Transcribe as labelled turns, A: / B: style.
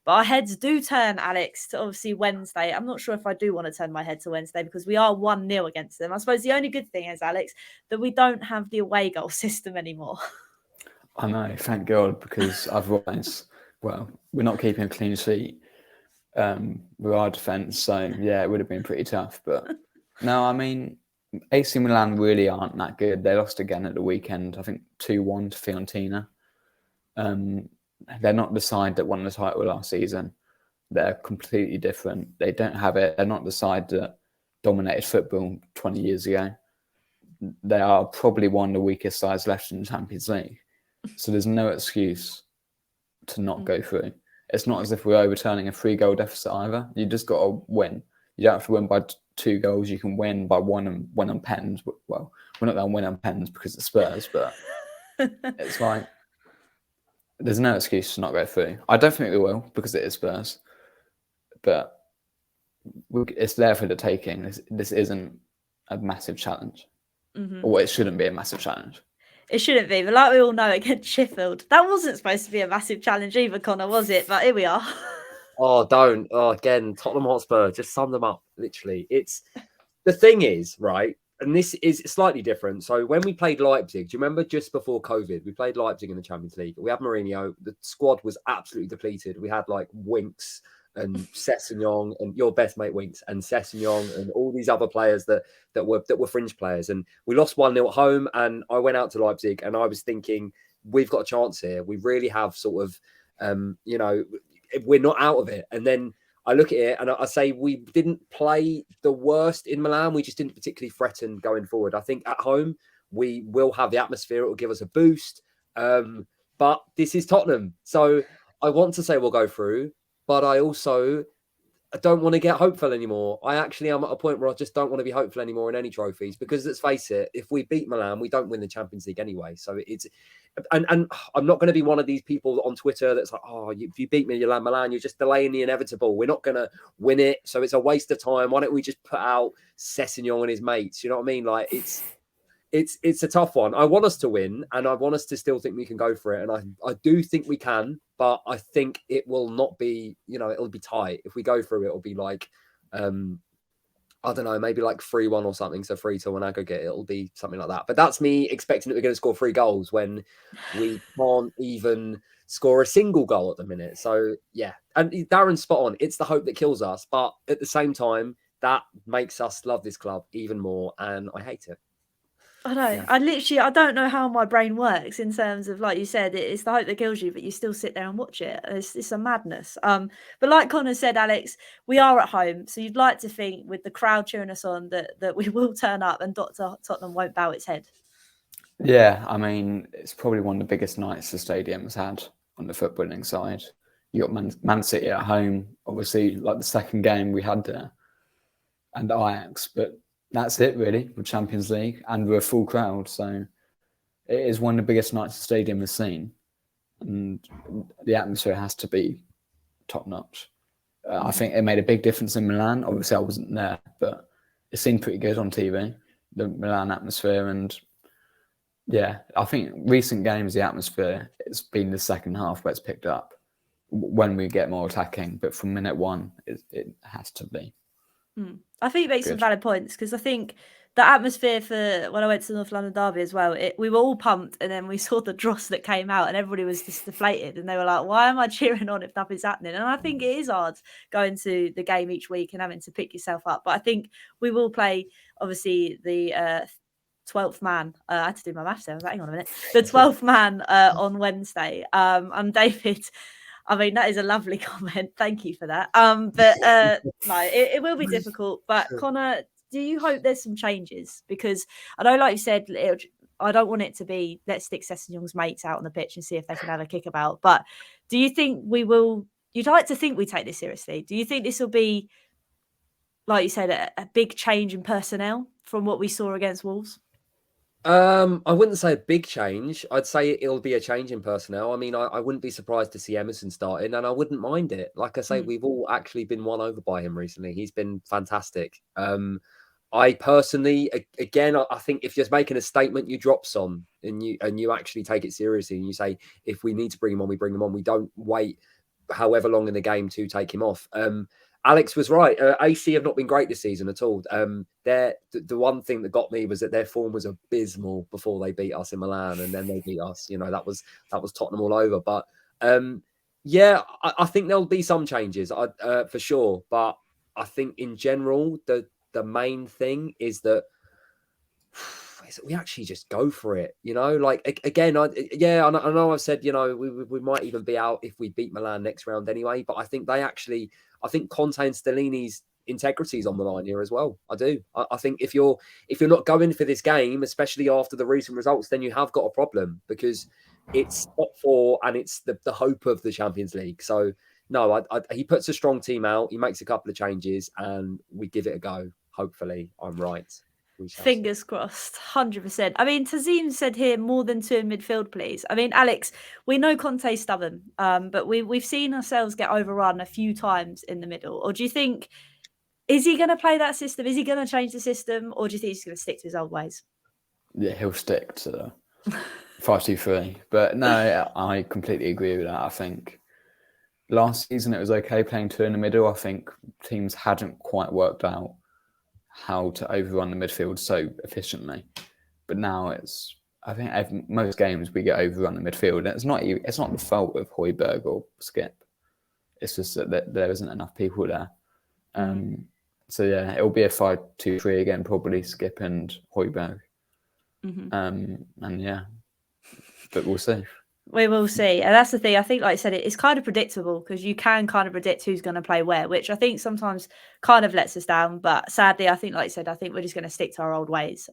A: But our heads do turn, Alex, to obviously Wednesday. I'm not sure if I do want to turn my head to Wednesday because we are 1-0 against them. I suppose the only good thing is, Alex, that we don't have the away goal system anymore.
B: I know, thank God, because otherwise, well, we're not keeping a clean sheet with our defence. So, yeah, it would have been pretty tough. But no, I mean, AC Milan really aren't that good. They lost again at the weekend, I think 2-1 to Fiorentina. They're not the side that won the title last season. They're completely different. They don't have it. They're not the side that dominated football 20 years ago. They are probably one of the weakest sides left in the Champions League. So there's no excuse to not go through. It's not as if we're overturning a 3-goal deficit either. You just got to win. You don't have to win by 2 goals. You can win by one and win on pens. Well, we're not going to win on pens because it's Spurs, but it's like there's no excuse to not go through. I don't think we will because it is Spurs, but it's there for the taking. This isn't a massive challenge, or it shouldn't be a massive challenge.
A: It shouldn't be, but like we all know, against Sheffield, that wasn't supposed to be a massive challenge either, Connor, was it? But here we are.
C: Don't. Again, Tottenham Hotspur, just sum them up, literally. It's the thing is, right, and this is slightly different. So when we played Leipzig, do you remember just before COVID, we played Leipzig in the Champions League. We had Mourinho. The squad was absolutely depleted. We had like Winks and Sessegnon and your best mate Winks and Sessegnon and all these other players that were fringe players. And we lost 1-0 at home. And I went out to Leipzig and I was thinking, we've got a chance here. We really have sort of, we're not out of it. And then I look at it and I say we didn't play the worst in Milan. We just didn't particularly threaten going forward. I think at home we will have the atmosphere. It will give us a boost. But this is Tottenham. So I want to say we'll go through, but I don't want to get hopeful anymore. I actually am at a point where I just don't want to be hopeful anymore in any trophies because let's face it, if we beat Milan, we don't win the Champions League anyway. So and I'm not going to be one of these people on Twitter that's like, oh, if you beat Milan, you're just delaying the inevitable. We're not going to win it. So it's a waste of time. Why don't we just put out Sessegnon and his mates? You know what I mean? Like it's a tough one. I want us to win and I want us to still think we can go for it. And I do think we can, but I think it will not be, it'll be tight. If we go through it, it'll be like, I don't know, maybe like 3-1 or something. So 3-2 on aggregate, it'll be something like that. But that's me expecting that we're going to score 3 goals when we can't even score a single goal at the minute. So yeah, and Darren's spot on. It's the hope that kills us. But at the same time, that makes us love this club even more. And I hate it.
A: I know. Yeah. I don't know how my brain works in terms of, like you said, it's the hope that kills you, but you still sit there and watch it. It's a madness. But like Connor said, Alex, we are at home, so you'd like to think with the crowd cheering us on that we will turn up and Tottenham won't bow its head.
B: Yeah, I mean, it's probably one of the biggest nights the stadium's had on the footballing side. You got Man City at home, obviously, like the second game we had there, and Ajax, but that's it really with Champions League and we're a full crowd. So it is one of the biggest nights the stadium has seen. And the atmosphere has to be top notch. I think it made a big difference in Milan. Obviously I wasn't there, but it seemed pretty good on TV, the Milan atmosphere. And yeah, I think recent games, the atmosphere, it's been the second half where it's picked up when we get more attacking. But from minute one, it has to be.
A: I think you make some valid points because I think the atmosphere for when I went to North London Derby as well, we were all pumped and then we saw the dross that came out and everybody was just deflated and they were like, why am I cheering on if nothing's happening? And I think it is hard going to the game each week and having to pick yourself up. But I think we will play, obviously, the 12th man. I had to do my maths there. I was like, hang on a minute. The 12th man on Wednesday. I'm David. I mean, that is a lovely comment. Thank you for that. But no, it will be difficult. But Connor, do you hope there's some changes? Because I know, like you said, I don't want it to be let's stick Sessegnon's mates out on the pitch and see if they can have a kickabout. But do you think we will? You'd like to think we take this seriously. Do you think this will be, like you said, a big change in personnel from what we saw against Wolves?
C: I wouldn't say a big change. I'd say it'll be a change in personnel. I mean, I wouldn't be surprised to see Emerson starting, and I wouldn't mind it. Like I say, we've all actually been won over by him recently. He's been fantastic. I personally, again, I think if you're making a statement, you drop Son and you actually take it seriously, and you say if we need to bring him on, we bring him on. We don't wait however long in the game to take him off. Alex was right. AC have not been great this season at all. The one thing that got me was that their form was abysmal before they beat us in Milan, and then they beat us. You know, that was Tottenham all over. But yeah, I think there'll be some changes for sure. But I think in general, the main thing is that we actually just go for it, you know. Like again, I know I've said, you know, we might even be out if we beat Milan next round anyway. But I think Conte and Stellini's integrity is on the line here as well. I do. I think if you're not going for this game, especially after the recent results, then you have got a problem, because it's top 4 and it's the hope of the Champions League. So no, he puts a strong team out. He makes a couple of changes, and we give it a go. Hopefully, I'm right.
A: Fingers crossed, 100%. I mean, Tazim said here, more than 2 in midfield, please. I mean, Alex, we know Conte's stubborn, but we've seen ourselves get overrun a few times in the middle. Or do you think, is he going to play that system? Is he going to change the system? Or do you think he's going to stick to his old ways?
B: Yeah, he'll stick to 5-2-3. But no, I completely agree with that. I think last season it was okay playing 2 in the middle. I think teams hadn't quite worked out how to overrun the midfield so efficiently, but now I think most games we get overrun the midfield, and it's not the fault of Højbjerg or Skip. It's just that there isn't enough people there. So yeah, it'll be a 5-2-3 again, probably Skip and Højbjerg. And yeah, but we'll see.
A: We will see. And that's the thing. I think, like I said, it's kind of predictable, because you can kind of predict who's going to play where, which I think sometimes kind of lets us down. But sadly, I think, like I said, I think we're just going to stick to our old ways.